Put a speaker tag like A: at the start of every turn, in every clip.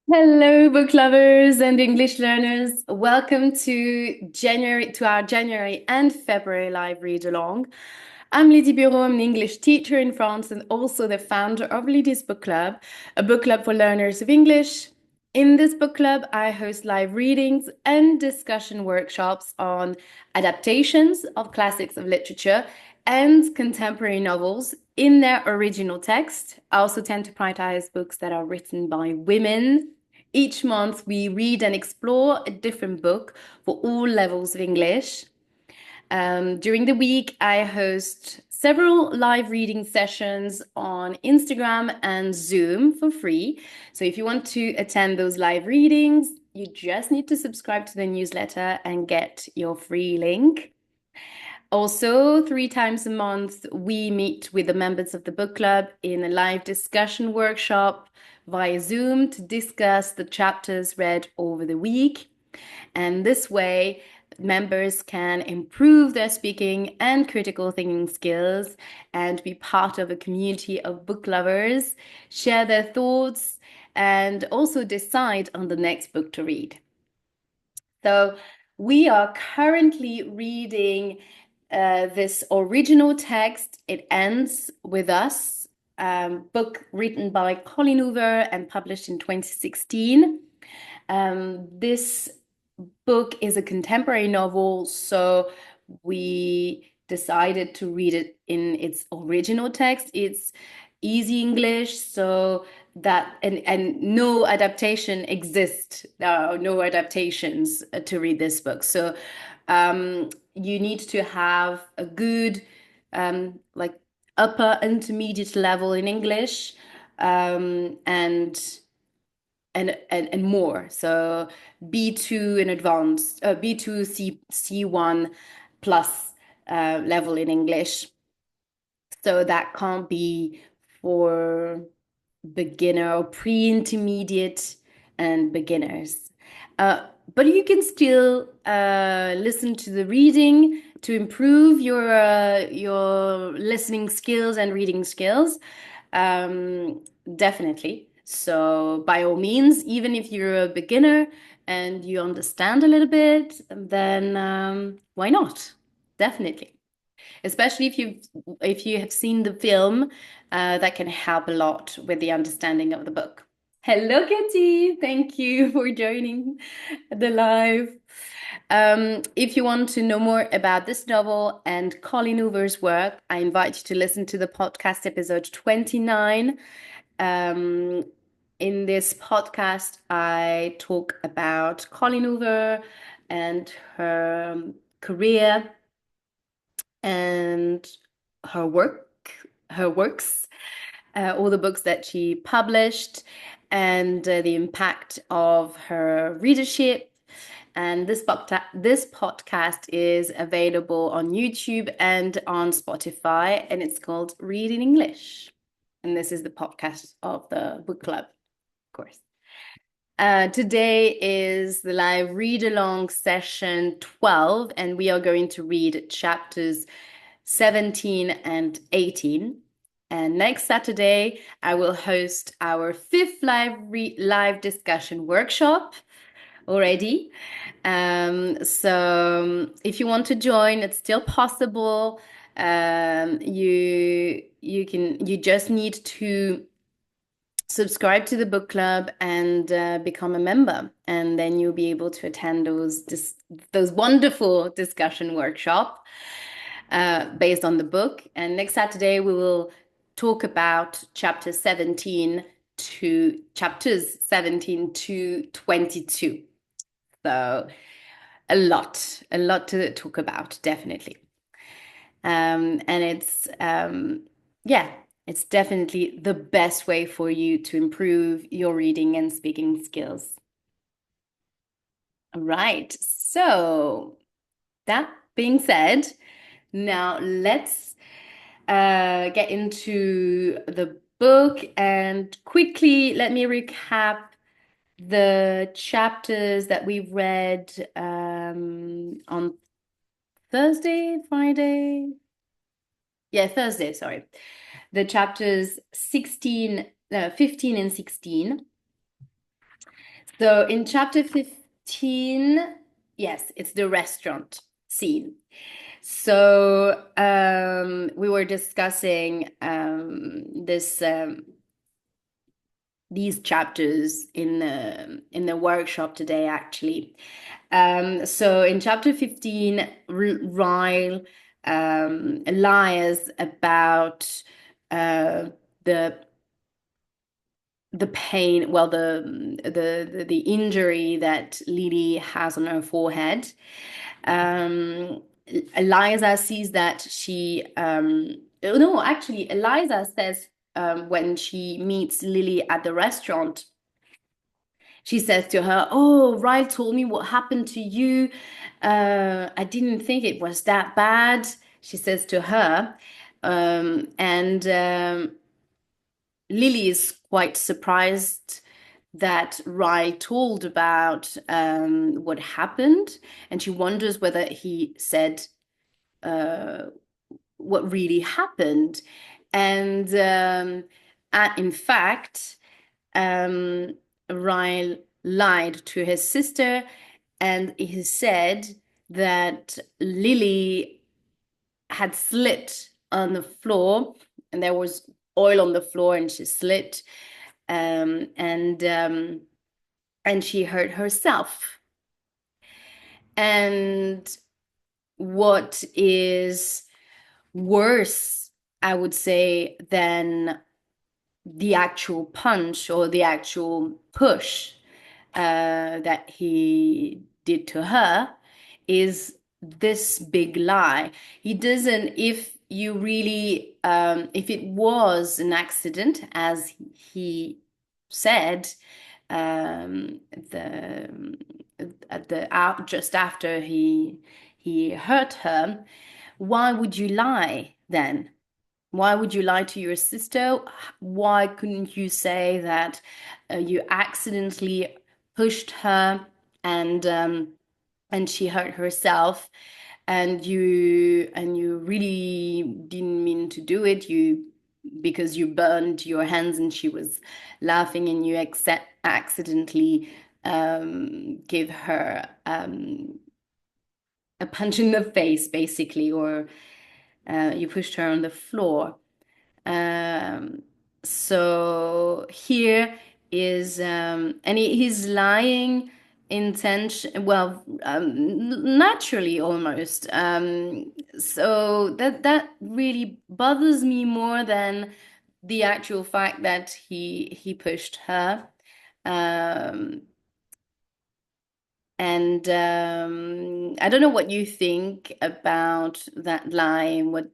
A: Hello, book lovers and English learners. Welcome to our January and February live read along. I'm Lydie Bureau. I'm an English teacher in France and also the founder of Lydie's Book Club, a book club for learners of English. In this book club, I host live readings and discussion workshops on adaptations of classics of literature and contemporary novels in their original text. I also tend to prioritize books that are written by women. Each month, we read and explore a different book for all levels of English. During the week, I host several live reading sessions on Instagram and Zoom for free. So if you want to attend those live readings, you just need to subscribe to the newsletter and get your free link. Also, 3 times a month, we meet with the members of the book club in a live discussion workshop via Zoom to discuss the chapters read over the week. And this way, members can improve their speaking and critical thinking skills and be part of a community of book lovers, share their thoughts, and also decide on the next book to read. So, we are currently reading this original text. It ends with us, book written by Colleen Hoover and published in 2016. This book is a contemporary novel, so we decided to read it in its original text. It's easy English, so that and no adaptation exists. There are no adaptations to read this book. So you need to have a good like upper intermediate level in English and more. So B2 in advanced, B2 C1 plus level in English. So that can't be for beginner or pre-intermediate and beginners. But you can still listen to the reading to improve your listening skills and reading skills. Definitely. So by all means, even if you're a beginner and you understand a little bit, then why not? Definitely. Especially if you have seen the film, that can help a lot with the understanding of the book. Hello, Kitty. Thank you for joining the live. If you want to know more about this novel and Colleen Hoover's work, I invite you to listen to the podcast episode 29. In this podcast, I talk about Colleen Hoover and her career and her works, all the books that she published, and the impact of her readership. And this podcast is available on YouTube and on Spotify, and it's called Read in English. And this is the podcast of the book club, of course. Today is the live read along session 12, and we are going to read chapters 17 and 18. And next Saturday, I will host our fifth live discussion workshop already. So if you want to join, it's still possible. You just need to subscribe to the book club and become a member, and then you'll be able to attend those wonderful discussion workshop based on the book. And next Saturday we will talk about chapters 17 to 22. So a lot to talk about, definitely. And yeah, it's definitely the best way for you to improve your reading and speaking skills. All right. So that being said, now let's get into the book, and quickly let me recap the chapters that we've read on Thursday, Friday. Yeah, Thursday, sorry. The chapters 15 and 16. So in chapter 15, yes, it's the restaurant scene. So we were discussing this these chapters in the workshop today, actually. So in chapter 15, Ryle lies about the the pain, well, the injury that Lily has on her forehead. Um, Eliza sees that no, actually, Eliza says when she meets Lily at the restaurant, she says to her, "Oh, Ryle told me what happened to you. I didn't think it was that bad," she says to her. And Lily is quite surprised that Ryle told about what happened, and she wonders whether he said uh, what really happened. And in fact, Ryle lied to his sister, and he said that Lily had slipped on the floor, and there was oil on the floor, and she slipped, um, and um, and she hurt herself. And what is worse, I would say, than the actual punch or the actual push that he did to her is this big lie. He doesn't, if you really, if it was an accident, as he said, the at the out just after he hurt her, why would you lie then? Why would you lie to your sister? Why couldn't you say that you accidentally pushed her and and she hurt herself, and you really didn't mean to do it, you because you burned your hands and she was laughing, and you accidentally gave her a punch in the face, basically, or you pushed her on the floor. Um, so here is, and he's lying intention, well, naturally almost. So that really bothers me more than the actual fact that he pushed her. Um, and I don't know what you think about that line, but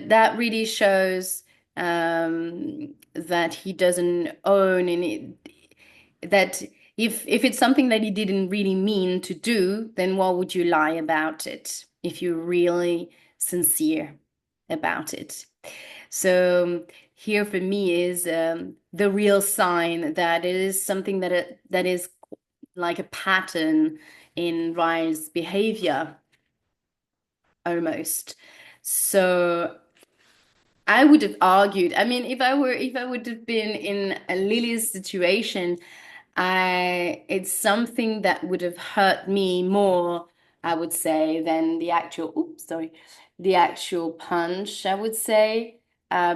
A: that really shows that he doesn't own in it, that if it's something that he didn't really mean to do, then why would you lie about it if you're really sincere about it? So here for me is the real sign that it is something that is like a pattern in Ryle's behavior almost. So I would have argued. I mean, if I would have been in a Lily's situation, I it's something that would have hurt me more, I would say, than the actual, oops, sorry, the actual punch, I would say.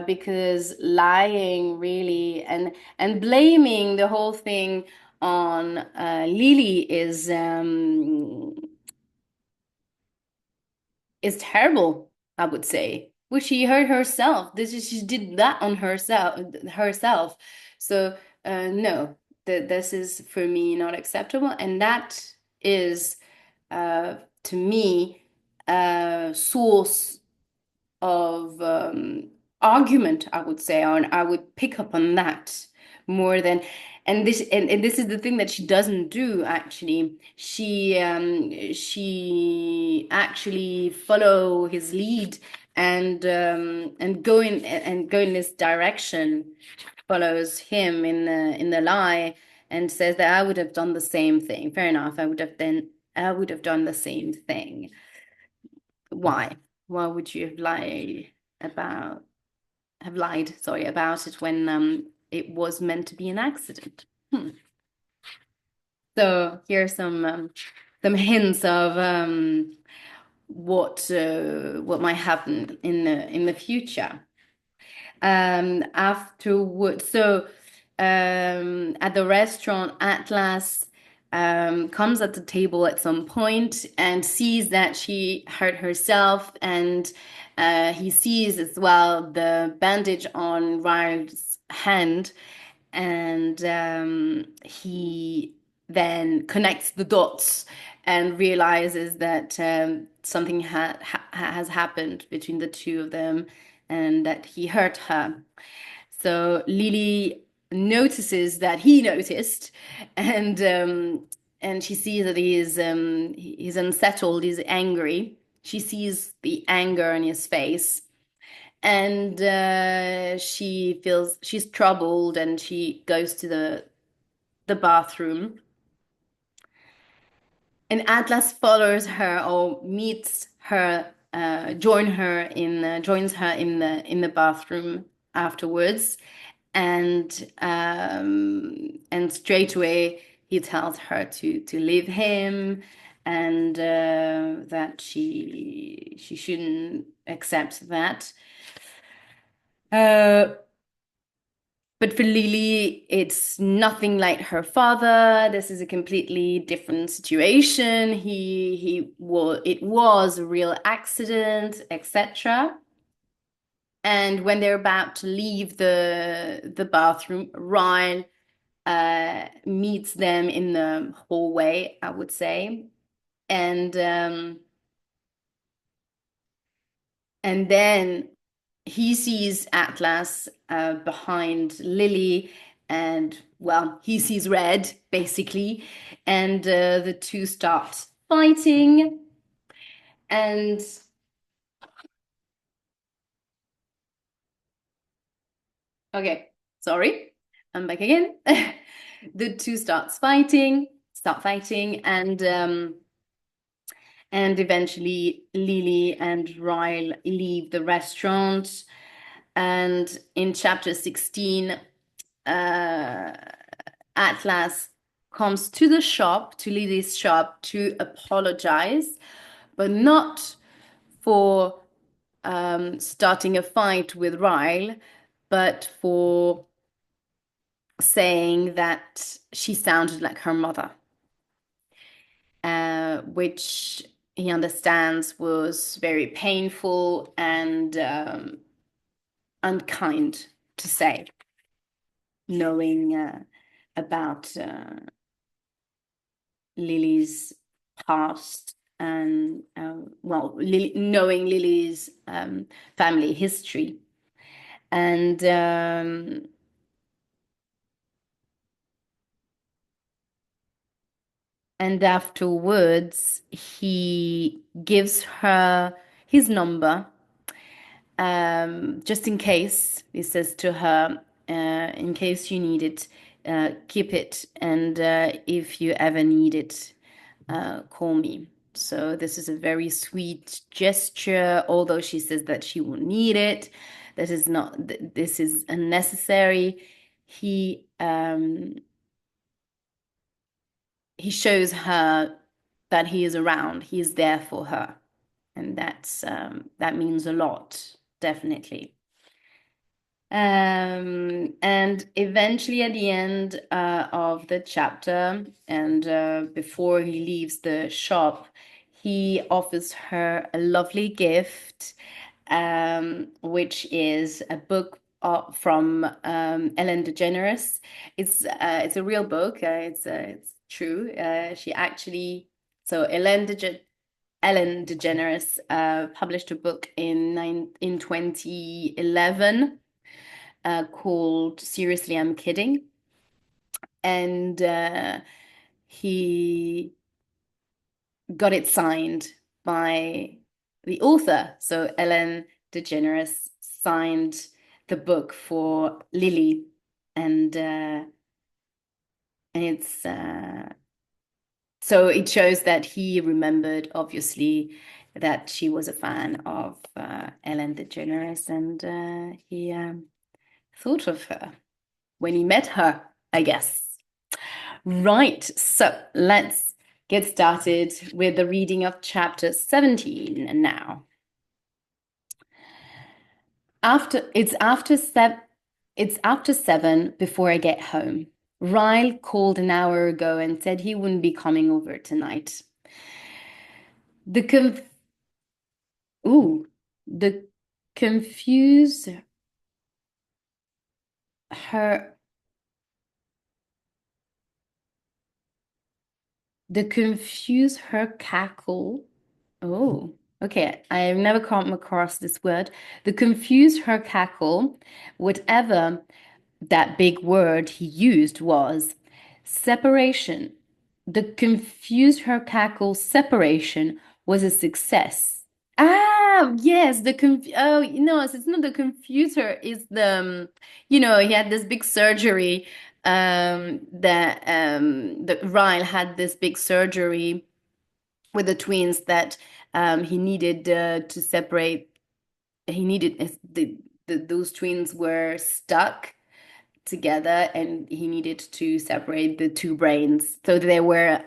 A: Because lying really and blaming the whole thing on Lily is terrible, I would say. Which she hurt herself. This is she did that on herself. So no, this is for me not acceptable, and that is to me a source of argument, I would say, and I would pick up on that more than, and this is the thing that she doesn't do actually. She actually follow his lead and go in this direction, follows him in the lie, and says that I would have done the same thing. Fair enough, I would have done the same thing. Why? Why would you about have lied, sorry, about it when it was meant to be an accident? Hmm. So here's some hints of what might happen in the future. Afterward, so at the restaurant, Atlas comes at the table at some point and sees that she hurt herself, and he sees as well the bandage on Ryle's hand, and he then connects the dots and realizes that something has happened between the two of them and that he hurt her. So Lily notices that he noticed, and she sees that he's unsettled, he's angry. She sees the anger on his face, and she feels she's troubled, and she goes to the bathroom. And Atlas follows her or meets her, joins her in the bathroom afterwards, and straight away he tells her to leave him, and that she shouldn't accept that. Uh, But for Lily, it's nothing like her father. This is a completely different situation. It was a real accident, etc. And when they're about to leave the bathroom, Ryan meets them in the hallway, I would say, and and then he sees Atlas behind Lily, and well, he sees red basically, and the two start fighting. And okay, sorry, I'm back again. The two start fighting, and eventually Lily and Ryle leave the restaurant. And in chapter 16, uh, Atlas comes to the shop, to Lily's shop, to apologize, but not for starting a fight with Ryle, but for saying that she sounded like her mother, which he understands was very painful and unkind to say, knowing about Lily's past, and well, knowing Lily's family history, and afterwards he gives her his number, just in case. He says to her, in case you need it, keep it, and if you ever need it, call me. So this is a very sweet gesture, although she says that she will need it. That is not, this is unnecessary. He shows her that he is around, he is there for her, and that means a lot, definitely. And eventually, at the end of the chapter, and before he leaves the shop, he offers her a lovely gift, which is a book from Ellen DeGeneres. It's a real book. It's true. She actually so Ellen DeGeneres published a book in 2011 called Seriously, I'm Kidding. And he got it signed by the author. So Ellen DeGeneres signed the book for Lily. And it's so it shows that he remembered, obviously, that she was a fan of Ellen DeGeneres, and he thought of her when he met her, I guess. Right, so let's get started with the reading of chapter 17 now. It's after 7 before I get home. Ryle called an hour ago and said he wouldn't be coming over tonight. The conf ooh, the confuse her the confuse her cackle. Oh, okay. I've never come across this word. The confuse her cackle, whatever that big word he used was separation. The confuse her cackle separation was a success. Ah, yes, the conf oh no, so it's not the confuser, it's he had this big surgery that Ryle had this big surgery with the twins that he needed to separate. He needed those twins were stuck together, and he needed to separate the two brains so they were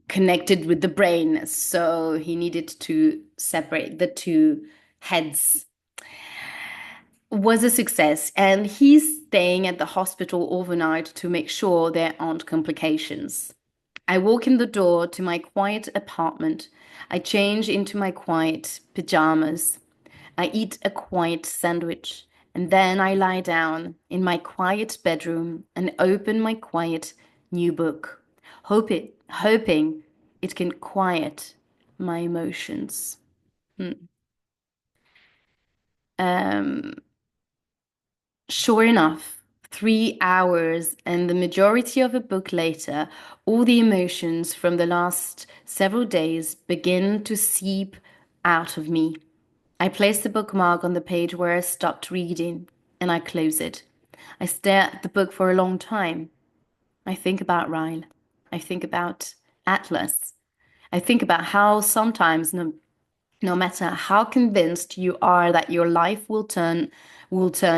A: connected with the brain. So he needed to separate the two heads. Was a success, and he's staying at the hospital overnight to make sure there aren't complications. I walk in the door to my quiet apartment. I change into my quiet pajamas. I eat a quiet sandwich, and then I lie down in my quiet bedroom and open my quiet new book, hoping it can quiet my emotions. Hmm. Um, Sure enough, 3 hours and the majority of a book later, all the emotions from the last several days begin to seep out of me. I place the bookmark on the page where I stopped reading, and I close it. I stare at the book for a long time. I think about Ryle. I think about Atlas. I think about how sometimes, no matter how convinced you are that your life will turn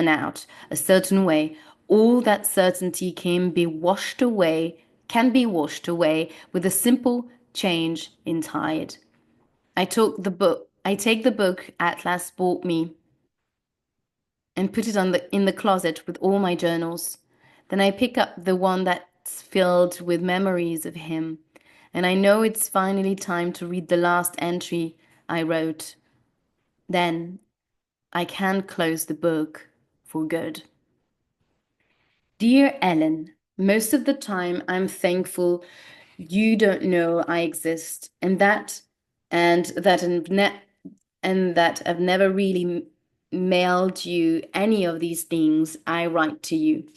A: out a certain way, all that certainty can be washed away with a simple change in tide. I take the book Atlas bought me and put it in the closet with all my journals. Then I pick up the one that's filled with memories of him, and I know it's finally time to read the last entry I wrote. Then I can close the book for good. Dear Ellen, most of the time I'm thankful you don't know I exist, and that I've never really mailed you any of these things I write to you.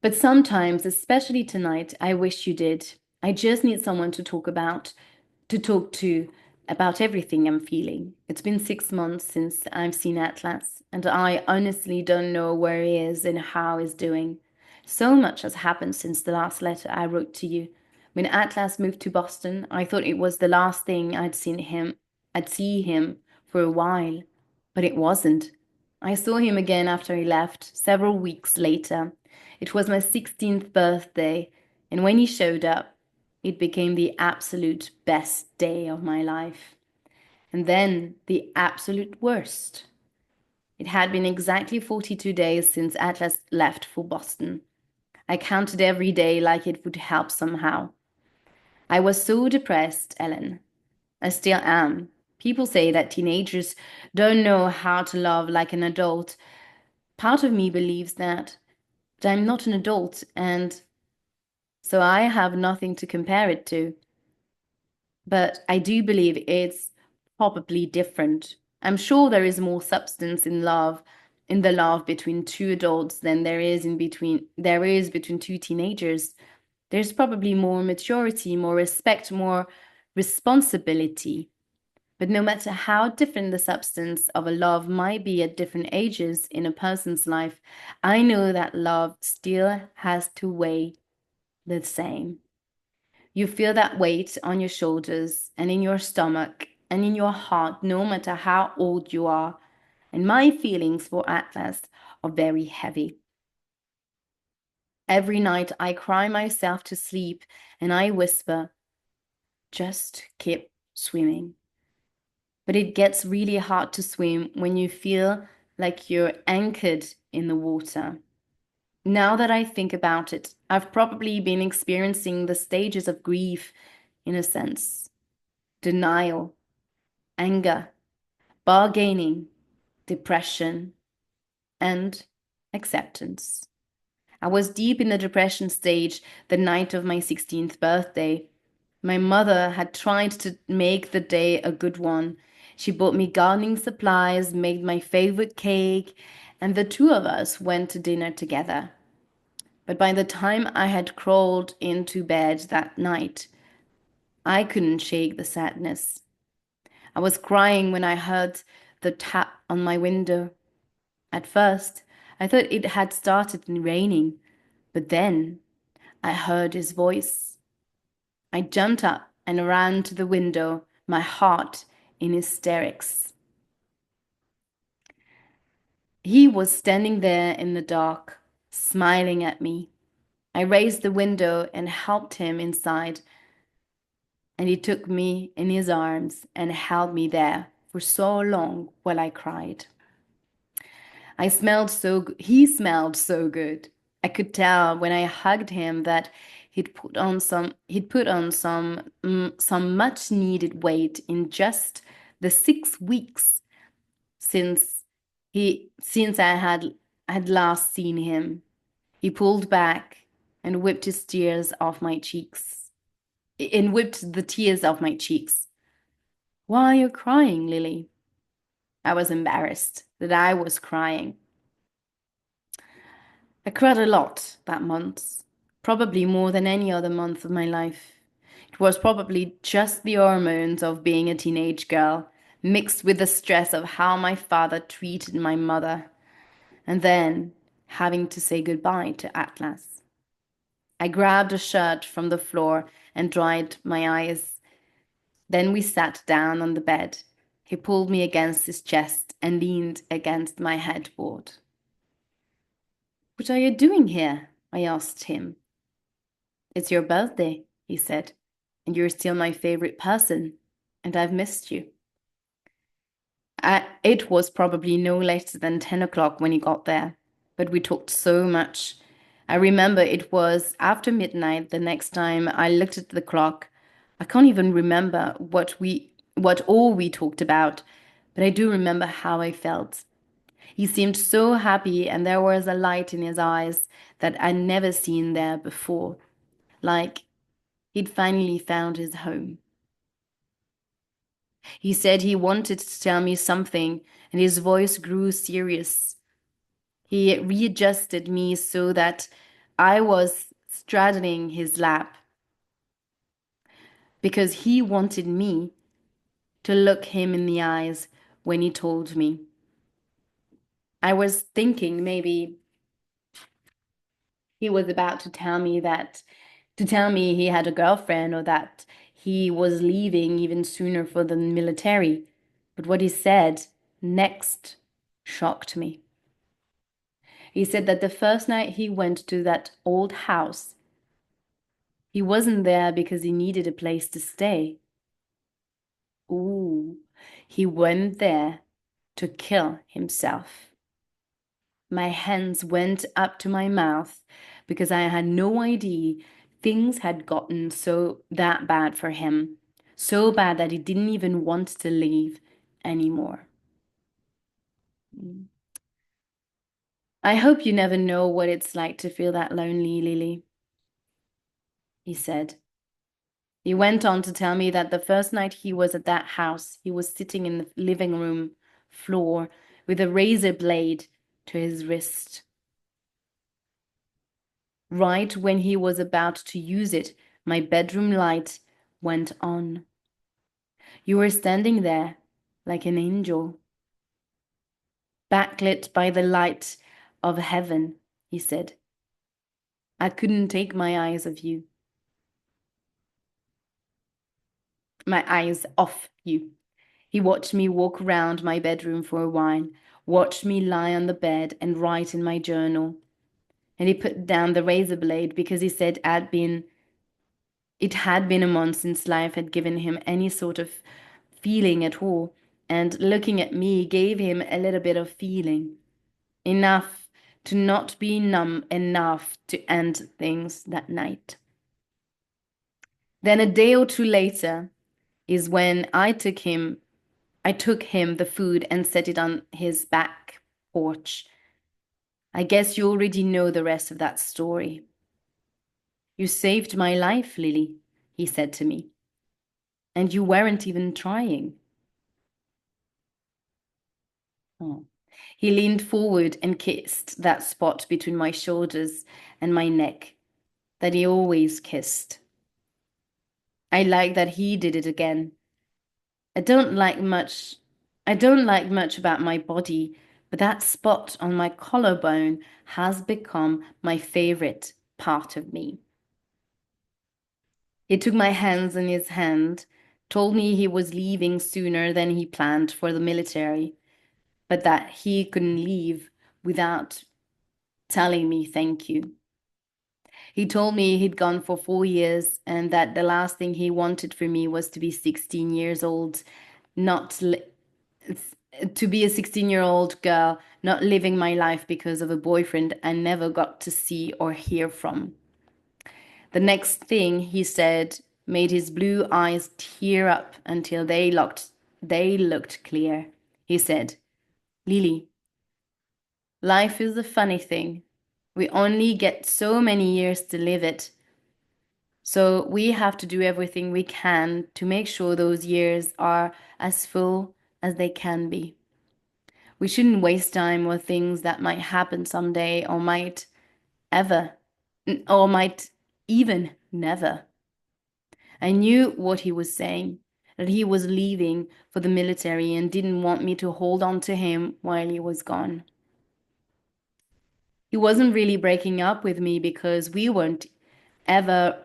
A: But sometimes, especially tonight, I wish you did. I just need someone to talk to about everything I'm feeling. It's been 6 months since I've seen Atlas, and I honestly don't know where he is and how he's doing. So much has happened since the last letter I wrote to you. When Atlas moved to Boston, I thought it was the last thing I'd see him for a while, but it wasn't. I saw him again after he left, several weeks later. It was my 16th birthday, and when he showed up, it became the absolute best day of my life. And then the absolute worst. It had been exactly 42 days since Atlas left for Boston. I counted every day like it would help somehow. I was so depressed, Ellen. I still am. People say that teenagers don't know how to love like an adult. Part of me believes that, but I'm not an adult, and so I have nothing to compare it to. But I do believe it's probably different. I'm sure there is more substance in the love between two adults than there is between two teenagers. There's probably more maturity, more respect, more responsibility. But no matter how different the substance of a love might be at different ages in a person's life, I know that love still has to weigh the same. You feel that weight on your shoulders and in your stomach and in your heart, no matter how old you are. and my feelings for Atlas are very heavy. Every night I cry myself to sleep and I whisper, just keep swimming. But it gets really hard to swim when you feel like you're anchored in the water. Now that I think about it, I've probably been experiencing the stages of grief in a sense: denial, anger, bargaining, depression, and acceptance. I was deep in the depression stage the night of my 16th birthday. My mother had tried to make the day a good one. She bought me gardening supplies, made my favorite cake, and the two of us went to dinner together. But by the time I had crawled into bed that night, I couldn't shake the sadness. I was crying when I heard the tap on my window. At first, I thought it had started raining, but then I heard his voice. I jumped up and ran to the window, my heart in hysterics. He was standing there in the dark, smiling at me. I raised the window and helped him inside, and he took me in his arms and held me there for so long while I cried. He smelled so good. I could tell when I hugged him that he'd put on some much needed weight in just the 6 weeks since since I had last seen him. He pulled back and whipped his tears off my cheeks. And whipped the tears off my cheeks. Why are you crying, Lily? I was embarrassed that I was crying. I cried a lot that month, probably more than any other month of my life. It was probably just the hormones of being a teenage girl, mixed with the stress of how my father treated my mother, and then having to say goodbye to Atlas. I grabbed a shirt from the floor and dried my eyes. Then we sat down on the bed. He pulled me against his chest and leaned against my headboard. What are you doing here? I asked him. It's your birthday, he said, and you're still my favorite person, and I've missed you. It was probably no later than 10 o'clock when he got there, but we talked so much. I remember it was after midnight the next time I looked at the clock. I can't even remember what all we talked about, but I do remember how I felt. He seemed so happy, and there was a light in his eyes that I'd never seen there before, like he'd finally found his home. He said he wanted to tell me something, and his voice grew serious. He readjusted me so that I was straddling his lap because he wanted me to look him in the eyes when he told me. I was thinking maybe he was about to tell me he had a girlfriend or that he was leaving even sooner for the military. But what he said next shocked me. He said that the first night he went to that old house, he wasn't there because he needed a place to stay. Ooh, he went there to kill himself. My hands went up to my mouth because I had no idea things had gotten so that bad for him. So bad that he didn't even want to leave anymore. I hope you never know what it's like to feel that lonely, Lily, he said. He went on to tell me that the first night he was at that house, he was sitting in the living room floor with a razor blade to his wrist. Right when he was about to use it, my bedroom light went on. You were standing there like an angel, backlit by the light of heaven, he said. I couldn't take my eyes off you. He watched me walk around my bedroom for a while, watched me lie on the bed and write in my journal. And he put down the razor blade because he said it had been a month since life had given him any sort of feeling at all. And looking at me gave him a little bit of feeling, enough to not be numb enough to end things that night. Then a day or two later is when I took him the food and set it on his back porch. I guess you already know the rest of that story. You saved my life, Lily, he said to me, and you weren't even trying. Oh. He leaned forward and kissed that spot between my shoulders and my neck that he always kissed. I like that he did it again. I don't like much I don't like much about my body, but that spot on my collarbone has become my favorite part of me. He took my hands in his hand, told me he was leaving sooner than he planned for the military, but that he couldn't leave without telling me thank you. He told me he'd gone for 4 years and that the last thing he wanted for me was to be 16 years old, not to be a 16-year-old girl, not living my life because of a boyfriend I never got to see or hear from. The next thing he said made his blue eyes tear up until they looked clear. He said, Lily, life is a funny thing. We only get so many years to live it. So we have to do everything we can to make sure those years are as full as they can be. We shouldn't waste time on things that might happen someday ever, or might even never. I knew what he was saying, that he was leaving for the military and didn't want me to hold on to him while he was gone. He wasn't really breaking up with me ever,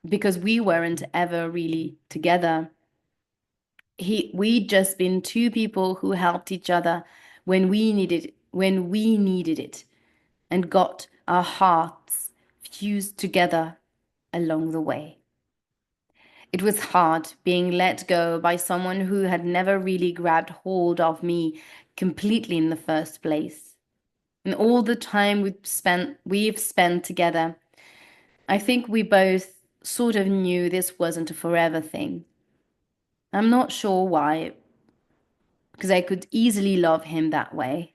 A: because we weren't ever really together. We'd just been two people who helped each other when we needed it, and got our hearts fused together along the way. It was hard being let go by someone who had never really grabbed hold of me completely in the first place. And all the time we've spent together, I think we both sort of knew this wasn't a forever thing. I'm not sure why, because I could easily love him that way.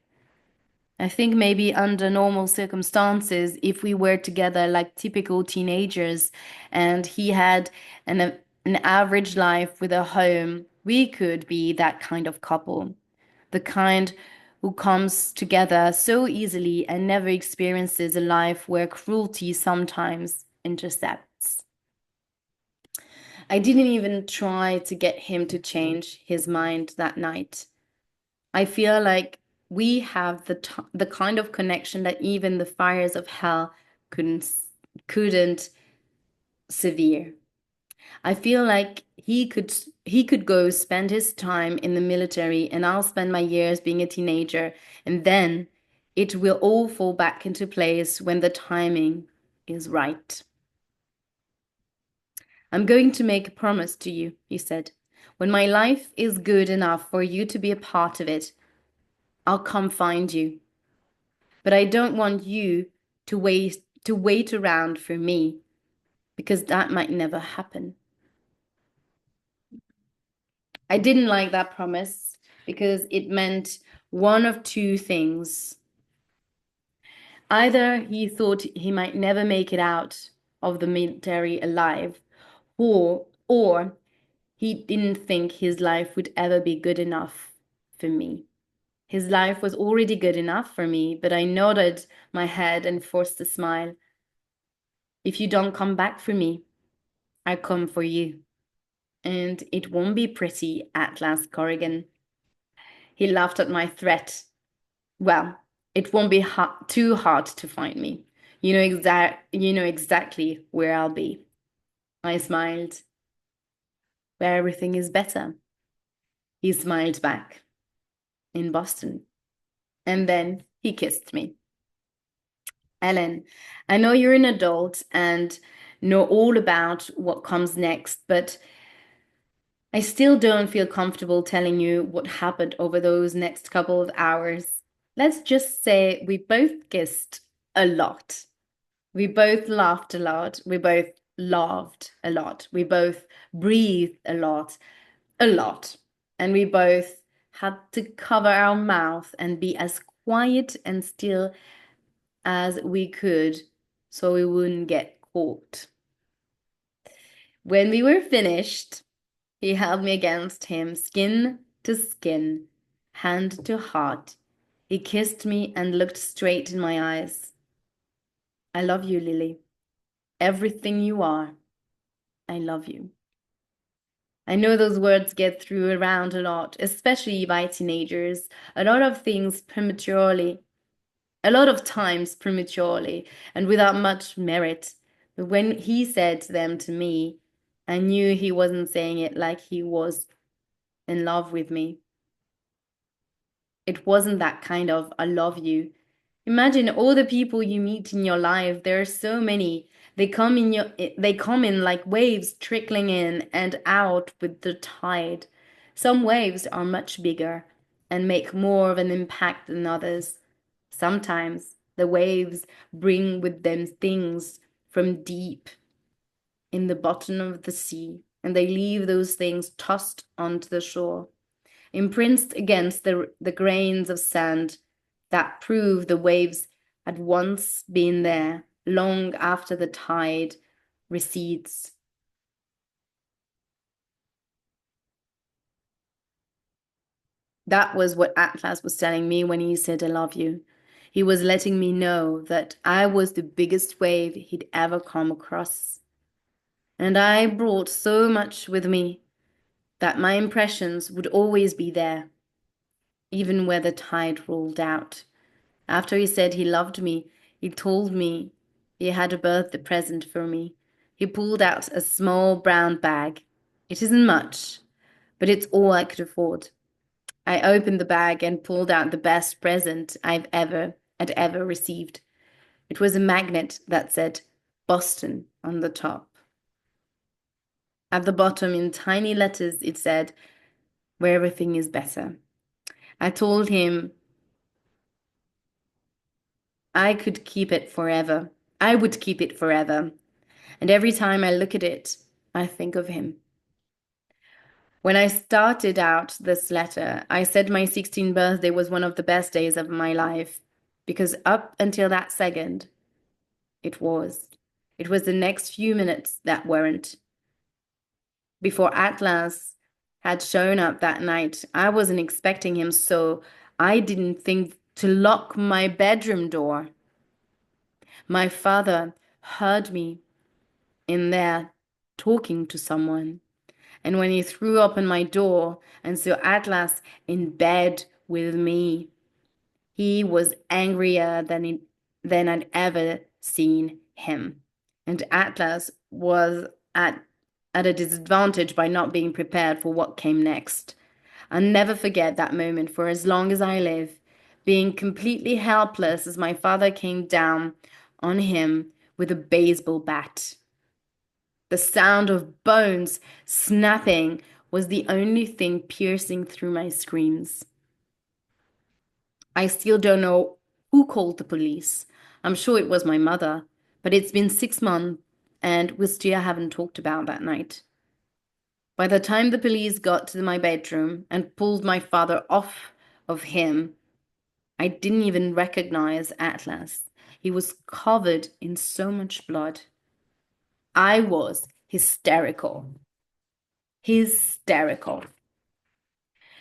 A: I think maybe under normal circumstances, if we were together like typical teenagers and he had an average life with a home, we could be that kind of couple. The kind who comes together so easily and never experiences a life where cruelty sometimes intercepts. I didn't even try to get him to change his mind that night. I feel like we have the kind of connection that even the fires of hell couldn't sever. I feel like he could go spend his time in the military and I'll spend my years being a teenager, and then it will all fall back into place when the timing is right. I'm going to make a promise to you, he said. When my life is good enough for you to be a part of it, I'll come find you. But I don't want you to wait around for me, because that might never happen. I didn't like that promise because it meant one of two things. Either he thought he might never make it out of the military alive, or he didn't think his life would ever be good enough for me. His life was already good enough for me, but I nodded my head and forced a smile. If you don't come back for me, I come for you. And it won't be pretty, Atlas Corrigan. He laughed at my threat. Well, it won't be too hard to find me. You know exactly where I'll be. I smiled. Where everything is better. He smiled back. In Boston. And then he kissed me. Ellen, I know you're an adult and know all about what comes next, but I still don't feel comfortable telling you what happened over those next couple of hours. Let's just say we both kissed a lot. We both laughed a lot. We both laughed a lot. We both breathed a lot, a lot. And we both had to cover our mouth and be as quiet and still as we could so we wouldn't get caught. When we were finished, he held me against him, skin to skin, hand to heart. He kissed me and looked straight in my eyes. I love you, Lily. Everything you are, I love you. I know those words get through around a lot, especially by teenagers. A lot of things prematurely, a lot of times prematurely, and without much merit. But when he said them to me, I knew he wasn't saying it like he was in love with me. It wasn't that kind of I love you. Imagine all the people you meet in your life. There are so many. They come in like waves trickling in and out with the tide. Some waves are much bigger and make more of an impact than others. Sometimes the waves bring with them things from deep in the bottom of the sea, and they leave those things tossed onto the shore, imprints against the grains of sand that prove the waves had once been there long after the tide recedes. That was what Atlas was telling me when he said, I love you. He was letting me know that I was the biggest wave he'd ever come across. And I brought so much with me that my impressions would always be there, even where the tide rolled out. After he said he loved me, he told me he had a birthday present for me. He pulled out a small brown bag. It isn't much, but it's all I could afford. I opened the bag and pulled out the best present had ever received. It was a magnet that said Boston on the top. At the bottom, in tiny letters, it said, where everything is better. I told him I could keep it forever. I would keep it forever. And every time I look at it, I think of him. When I started out this letter, I said my 16th birthday was one of the best days of my life, because up until that second, it was. It was the next few minutes that weren't. Before Atlas had shown up that night, I wasn't expecting him, so I didn't think to lock my bedroom door. My father heard me in there talking to someone. And when he threw open my door and saw Atlas in bed with me, he was angrier than I'd ever seen him. And Atlas was at a disadvantage by not being prepared for what came next. I'll never forget that moment for as long as I live, being completely helpless as my father came down on him with a baseball bat. The sound of bones snapping was the only thing piercing through my screams. I still don't know who called the police. I'm sure it was my mother, but it's been 6 months and we still haven't talked about that night. By the time the police got to my bedroom and pulled my father off of him, I didn't even recognize Atlas. He was covered in so much blood. I was hysterical. Hysterical.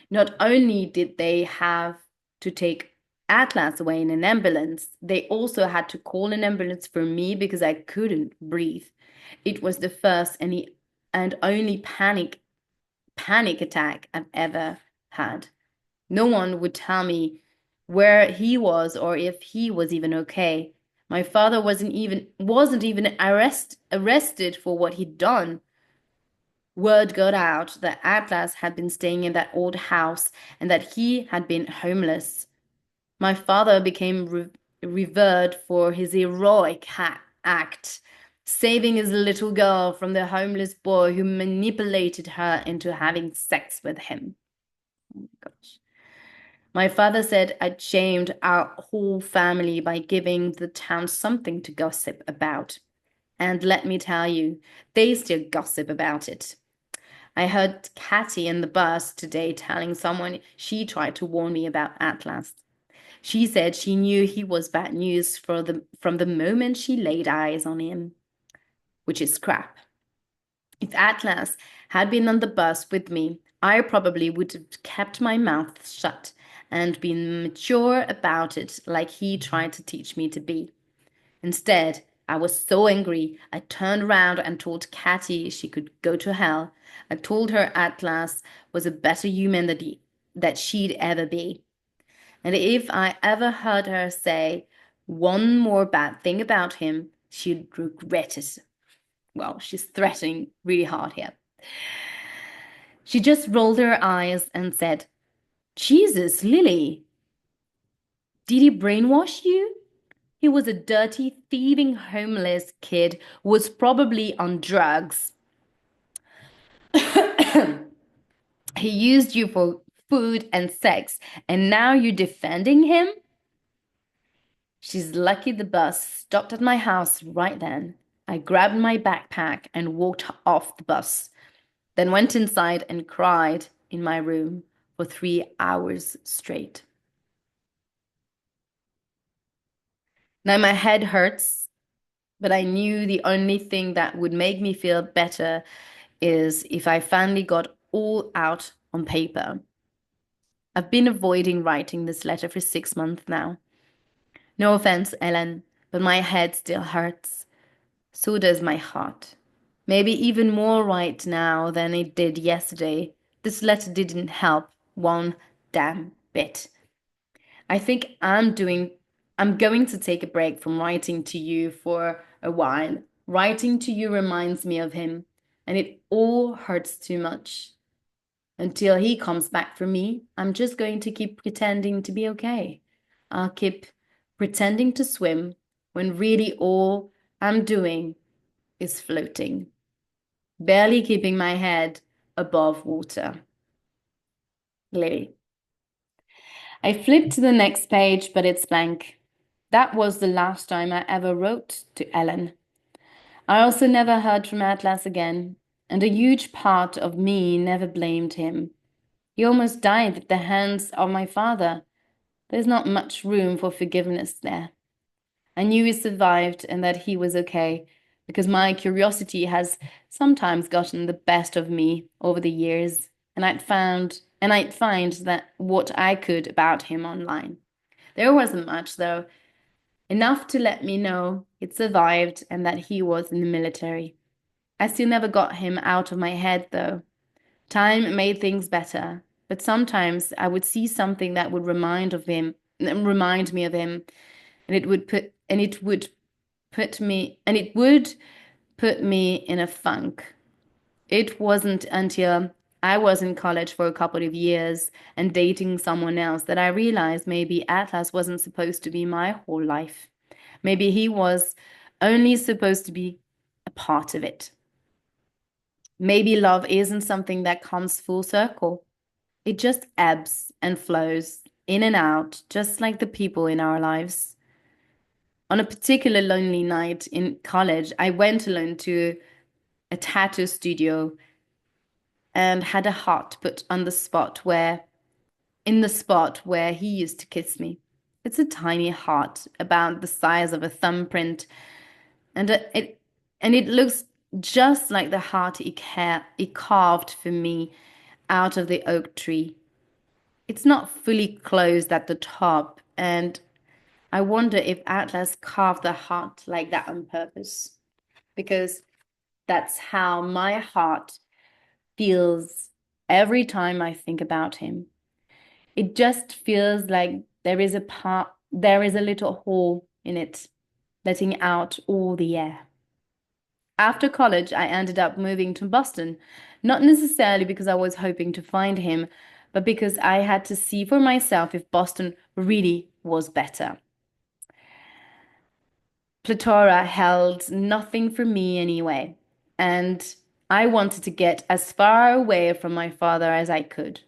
A: Not only did they have to take Atlas away in an ambulance, they also had to call an ambulance for me because I couldn't breathe. It was the first and only panic attack I've ever had. No one would tell me where he was or if he was even okay. My father wasn't even arrested for what he'd done. Word got out that Atlas had been staying in that old house and that he had been homeless. My father became revered for his heroic act, saving his little girl from the homeless boy who manipulated her into having sex with him. Oh my gosh. My father said I'd shamed our whole family by giving the town something to gossip about. And let me tell you, they still gossip about it. I heard Cathy in the bus today telling someone she tried to warn me about Atlas. She said she knew he was bad news from the moment she laid eyes on him, which is crap. If Atlas had been on the bus with me, I probably would have kept my mouth shut and been mature about it like he tried to teach me to be. Instead, I was so angry, I turned around and told Cathy she could go to hell. I told her Atlas was a better human that she'd ever be. And if I ever heard her say one more bad thing about him, she'd regret it. Well, she's threatening really hard here. She just rolled her eyes and said, Jesus, Lily, did he brainwash you? He was a dirty, thieving, homeless kid who was probably on drugs. He used you for food and sex, and now you're defending him? She's lucky the bus stopped at my house right then. I grabbed my backpack and walked off the bus, then went inside and cried in my room for 3 hours straight. Now my head hurts, but I knew the only thing that would make me feel better is if I finally got all out on paper. I've been avoiding writing this letter for 6 months now. No offense, Ellen, but my head still hurts. So does my heart. Maybe even more right now than it did yesterday. This letter didn't help one damn bit. I think I'm going to take a break from writing to you for a while. Writing to you reminds me of him, and it all hurts too much. Until he comes back for me, I'm just going to keep pretending to be okay. I'll keep pretending to swim when really all I'm doing is floating, barely keeping my head above water. Lily. I flipped to the next page, but it's blank. That was the last time I ever wrote to Ellen. I also never heard from Atlas again, and a huge part of me never blamed him. He almost died at the hands of my father. There's not much room for forgiveness there. I knew he survived and that he was okay, because my curiosity has sometimes gotten the best of me over the years, and I'd find that what I could about him online. There wasn't much, though, enough to let me know he'd survived and that he was in the military. I still never got him out of my head, though. Time made things better, but sometimes I would see something that would remind me of him, and it would put me in a funk. It wasn't until I was in college for a couple of years and dating someone else that I realized maybe Atlas wasn't supposed to be my whole life. Maybe he was only supposed to be a part of it. Maybe love isn't something that comes full circle. It just ebbs and flows in and out, just like the people in our lives. On a particular lonely night in college, I went alone to a tattoo studio and had a heart put on the spot where he used to kiss me. It's a tiny heart about the size of a thumbprint, and it looks just like the heart he carved for me out of the oak tree. It's not fully closed at the top, and I wonder if Atlas carved the heart like that on purpose, because that's how my heart feels every time I think about him. It just feels like there is a little hole in it, letting out all the air. After college, I ended up moving to Boston, not necessarily because I was hoping to find him, but because I had to see for myself if Boston really was better. Platora held nothing for me anyway, and I wanted to get as far away from my father as I could.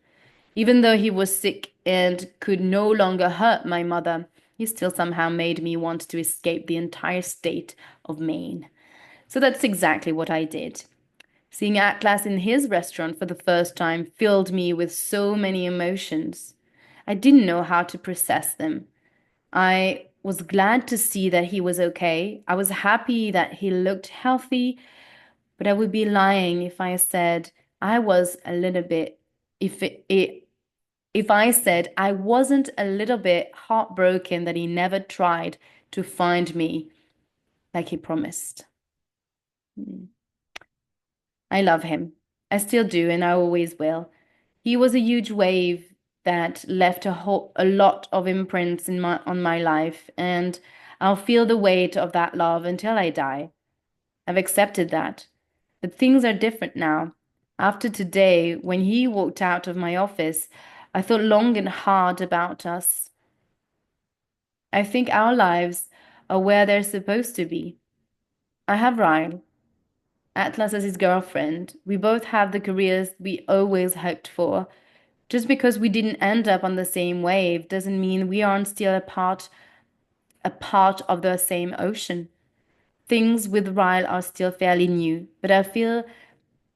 A: Even though he was sick and could no longer hurt my mother, he still somehow made me want to escape the entire state of Maine. So that's exactly what I did. Seeing Atlas in his restaurant for the first time filled me with so many emotions. I didn't know how to process them. I was glad to see that he was okay. I was happy that he looked healthy, but I would be lying if I said I was a little bit, if I said I wasn't a little bit heartbroken that he never tried to find me like he promised. I love him. I still do, and I always will. He was a huge wave that left a lot of imprints in my life, and I'll feel the weight of that love until I die. I've accepted that. But things are different now. After today, when he walked out of my office, I thought long and hard about us. I think our lives are where they're supposed to be. I have Ryle, Atlas as his girlfriend. We both have the careers we always hoped for. Just because we didn't end up on the same wave doesn't mean we aren't still a part of the same ocean. Things with Ryle are still fairly new, but I feel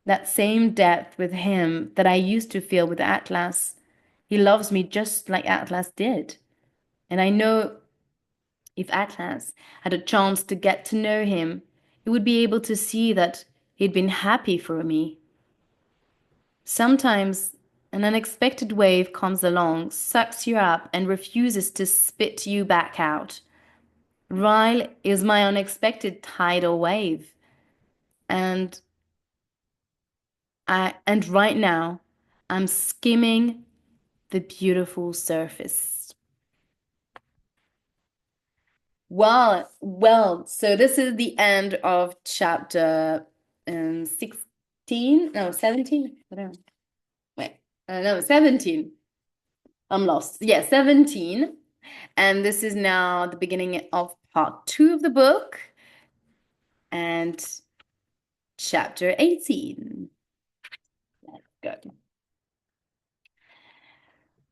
A: that same depth with him that I used to feel with Atlas. He loves me just like Atlas did. And I know if Atlas had a chance to get to know him, he would be able to see that he'd been happy for me. Sometimes an unexpected wave comes along, sucks you up, and refuses to spit you back out. Ryle is my unexpected tidal wave. And and right now I'm skimming the beautiful surface. Well, so this is the end of chapter 16, no, 17. Whatever. Wait, no, 17. I'm lost. Yeah, 17. And this is now the beginning of part 2 of the book and chapter 18. Let's go.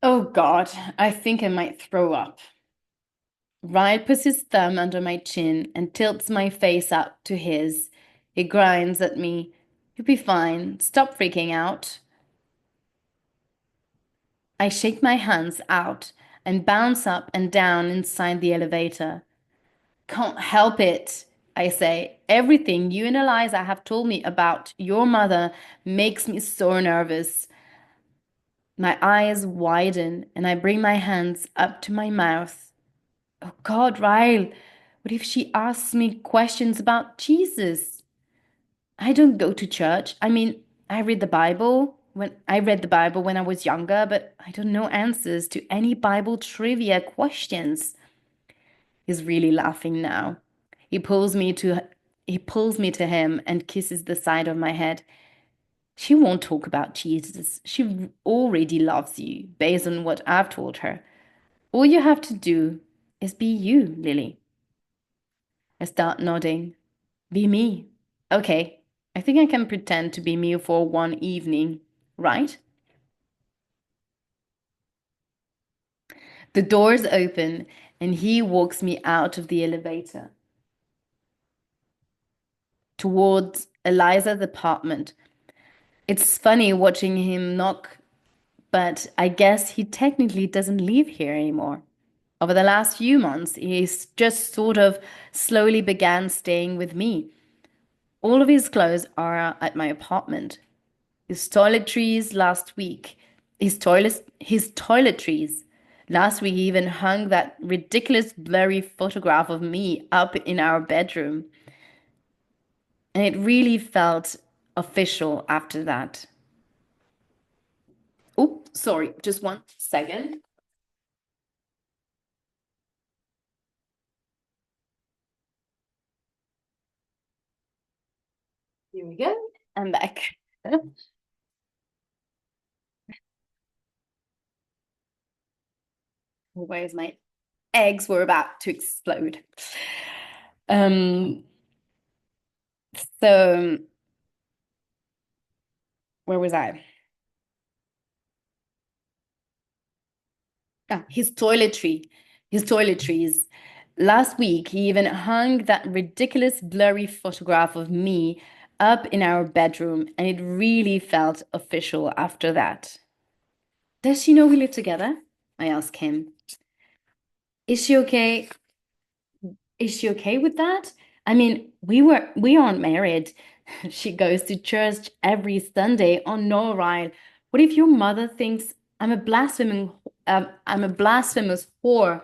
A: Oh God, I think I might throw up. Ryle puts his thumb under my chin and tilts my face up to his. He grinds at me. You'll be fine. Stop freaking out. I shake my hands out and bounce up and down inside the elevator. Can't help it, I say. Everything you and Eliza have told me about your mother makes me so nervous. My eyes widen and I bring my hands up to my mouth. Oh God, Ryle, what if she asks me questions about Jesus? I don't go to church. I mean, I read the Bible when I was younger, but I don't know answers to any Bible trivia questions. He's really laughing now. He pulls me to he pulls me to him and kisses the side of my head. She won't talk about Jesus. She already loves you based on what I've told her. All you have to do is be you, Lily. I start nodding. Be me. Okay, I think I can pretend to be me for one evening, right? The doors open and he walks me out of the elevator towards Eliza's apartment. It's funny watching him knock, but I guess he technically doesn't live here anymore. Over the last few months, he's just sort of slowly began staying with me. All of his clothes are at my apartment. His toiletries last week. His toiletries. Last week he even hung that ridiculous blurry photograph of me up in our bedroom. And it really felt official after that. Oh, sorry, just one second. Here we go. I'm back. Where's my eggs were about to explode. Um, so where was I? Ah, his toiletries. Last week, he even hung that ridiculous blurry photograph of me up in our bedroom, and it really felt official after that. Does she know we live together? I asked him. Is she okay? Is she okay with that? I mean, we aren't married. She goes to church every Sunday. Oh no, Ryle. What if your mother thinks I'm a blasphemous whore?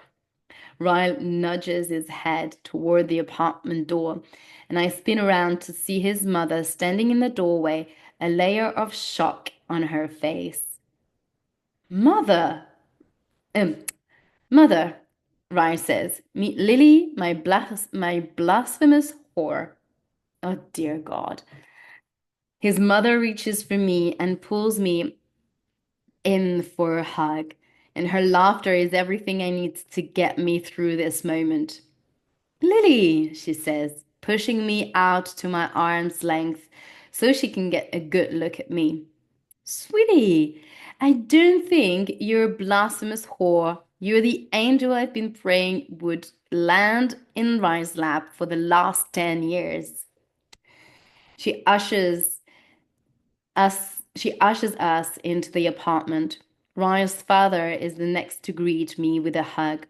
A: Ryle nudges his head toward the apartment door, and I spin around to see his mother standing in the doorway, a layer of shock on her face. Mother, um, mother, Ryle says, meet Lily, my blasphemous whore. Oh dear God. His mother reaches for me and pulls me in for a hug, and her laughter is everything I need to get me through this moment. Lily, she says, pushing me out to my arm's length so she can get a good look at me. Sweetie, I don't think you're a blasphemous whore. You're the angel I've been praying would land in Ryan's lap for the last 10 years. She ushers us into the apartment. Ryan's father is the next to greet me with a hug.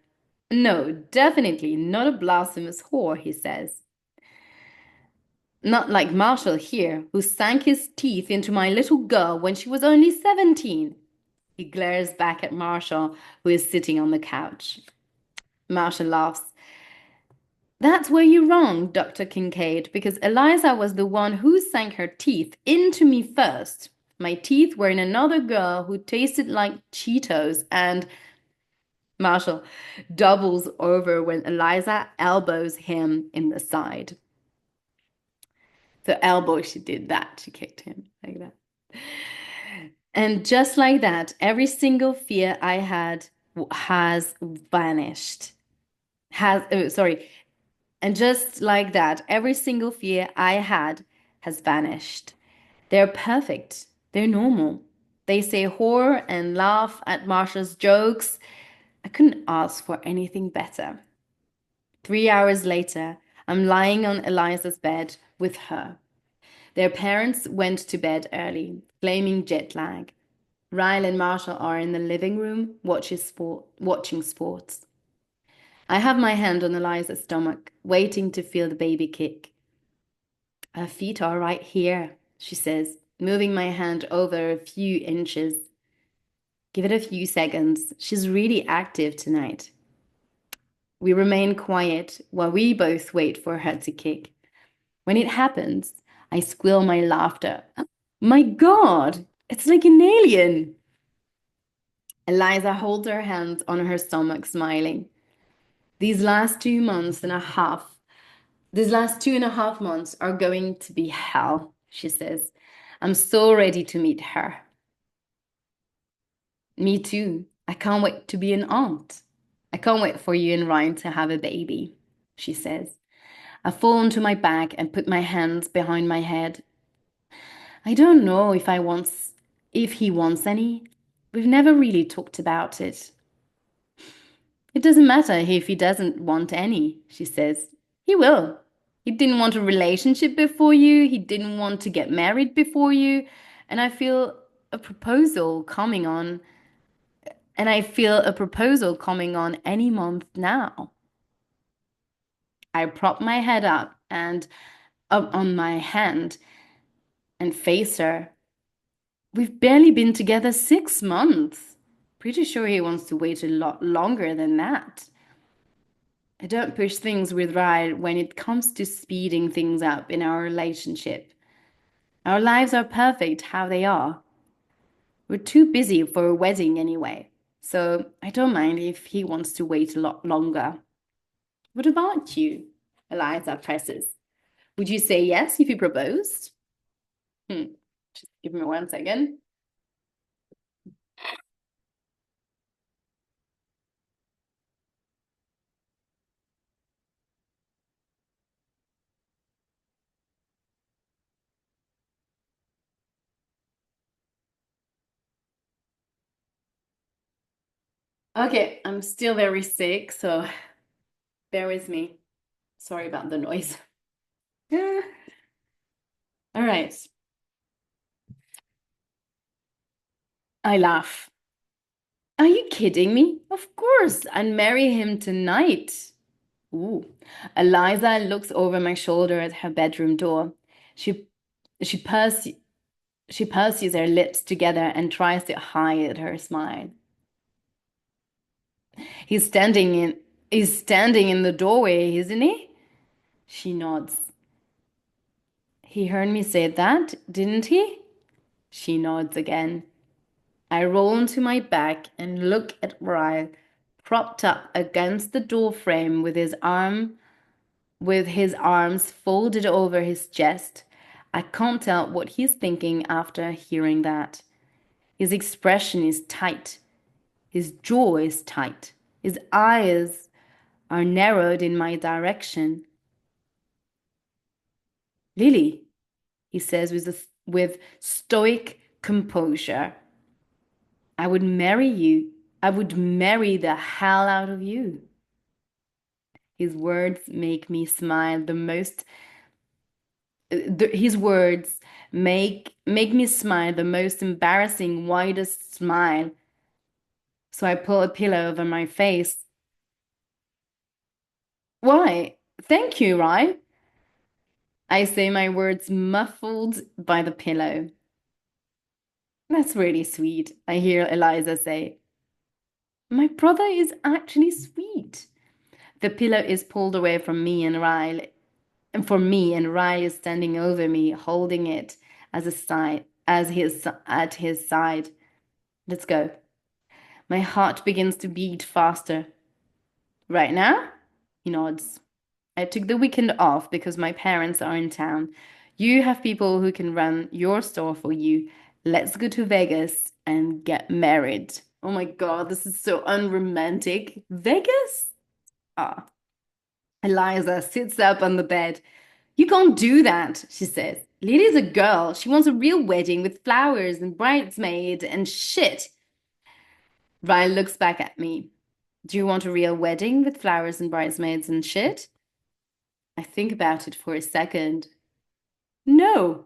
A: No, definitely not a blasphemous whore, he says. Not like Marshall here, who sank his teeth into my little girl when she was only 17. He glares back at Marshall, who is sitting on the couch. Marshall laughs. That's where you're wrong, Dr. Kincaid, because Eliza was the one who sank her teeth into me first. My teeth were in another girl who tasted like Cheetos, and Marshall doubles over when Eliza elbows him in the side. The elbow, she did that. She kicked him like that. And just like that, every single fear I had has vanished. Sorry. And just like that, every single fear I had has vanished. They're perfect. They're normal. They say horror and laugh at Marsha's jokes. I couldn't ask for anything better. 3 hours later, I'm lying on Eliza's bed with her. Their parents went to bed early, blaming jet lag. Ryle and Marshall are in the living room watching sports. I have my hand on Eliza's stomach, waiting to feel the baby kick. Her feet are right here, she says, moving my hand over a few inches. Give it a few seconds. She's really active tonight. We remain quiet while we both wait for her to kick. When it happens, I squeal my laughter. My God, it's like an alien. Eliza holds her hands on her stomach, smiling. These last 2 months and a half, these last 2.5 months are going to be hell, she says. I'm so ready to meet her. Me too. I can't wait to be an aunt. I can't wait for you and Ryan to have a baby, she says. I fall onto my back and put my hands behind my head. I don't know if he wants any. We've never really talked about it. It doesn't matter if he doesn't want any, she says. He will. He didn't want a relationship before you. He didn't want to get married before you. And I feel a proposal coming on. And I feel a proposal coming on any month now. I prop my head up on my hand and face her. We've barely been together 6 months. Pretty sure he wants to wait a lot longer than that. I don't push things with Ryle when it comes to speeding things up in our relationship. Our lives are perfect how they are. We're too busy for a wedding anyway, so I don't mind if he wants to wait a lot longer. What about you? Eliza presses. Would you say yes if he proposed? Just give me 1 second. Okay, I'm still very sick, so bear with me. Sorry about the noise. Yeah. All right. I laugh. Are you kidding me? Of course, I'd marry him tonight. Ooh. Eliza looks over my shoulder at her bedroom door. She she purse she purses her lips together and tries to hide her smile. He's standing in he's standing in the doorway, isn't he? She nods. He heard me say that, didn't he? She nods again. I roll onto my back and look at Ryle, propped up against the door frame with his arms folded over his chest. I can't tell what he's thinking after hearing that. His expression is tight. His jaw is tight. His eyes are narrowed in my direction. Lily, he says with stoic composure, I would marry you. I would marry the hell out of you. His words make me smile the most. His words make me smile the most embarrassing, widest smile. So I pull a pillow over my face. Why? Thank you, Rye. I say my words muffled by the pillow. That's really sweet, I hear Eliza say. My brother is actually sweet. The pillow is pulled away from me and Ryle, and for me, and Ryle is standing over me, holding it as a side, as his at his side. Let's go. My heart begins to beat faster. Right now? He nods. I took the weekend off because my parents are in town. You have people who can run your store for you. Let's go to Vegas and get married. Oh my God, this is so unromantic. Vegas? Ah. Eliza sits up on the bed. You can't do that, she says. Lily's a girl. She wants a real wedding with flowers and bridesmaids and shit. Ryan looks back at me. Do you want a real wedding with flowers and bridesmaids and shit? I think about it for a second. No.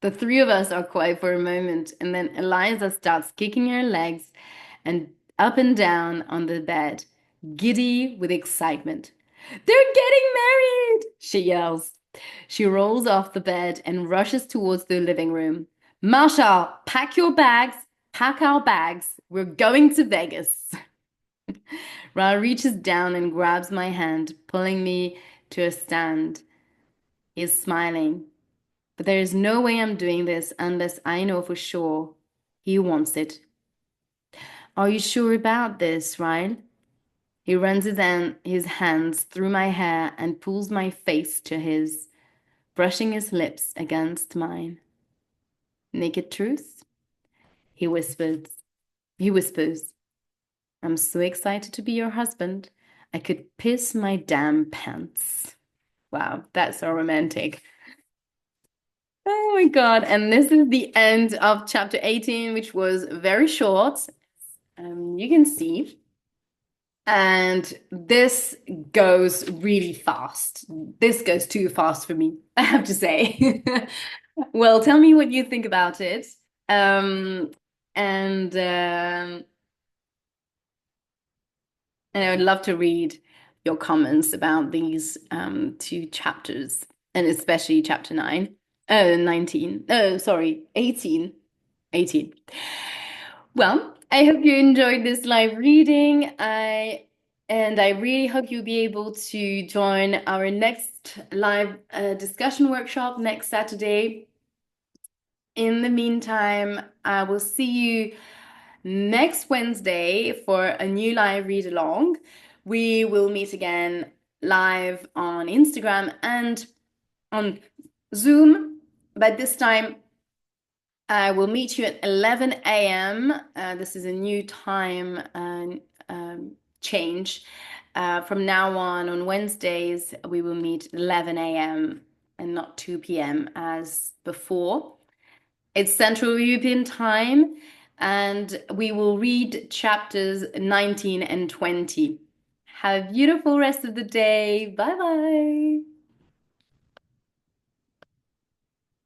A: The three of us are quiet for a moment, and then Eliza starts kicking her legs and up and down on the bed, giddy with excitement. They're getting married, she yells. She rolls off the bed and rushes towards the living room. Marshall, pack your bags, pack our bags. We're going to Vegas. Ra reaches down and grabs my hand, pulling me to a stand. He's smiling. But there is no way I'm doing this unless I know for sure he wants it. Are you sure about this, Ryle? He runs his hands through my hair and pulls my face to his, brushing his lips against mine. Naked truth? He whispers. He whispers, I'm so excited to be your husband. I could piss my damn pants. Wow, that's so romantic. Oh my God. And this is the end of chapter 18, which was very short. You can see. And this goes really fast. This goes too fast for me, I have to say. Well, tell me what you think about it. Um, and um, and I would love to read your comments about these two chapters, and especially chapter 9. 19. Oh, sorry, 18. 18. Well, I hope you enjoyed this live reading. I really hope you'll be able to join our next live discussion workshop next Saturday. In the meantime, I will see you next Wednesday for a new live read along. We will meet again live on Instagram and on Zoom, but this time I will meet you at 11 a.m. This is a new time change. From now on Wednesdays, we will meet 11 a.m. and not 2 p.m. as before. It's Central European time. and we will read chapters 19 and 20. Have a beautiful rest of the day. Bye bye.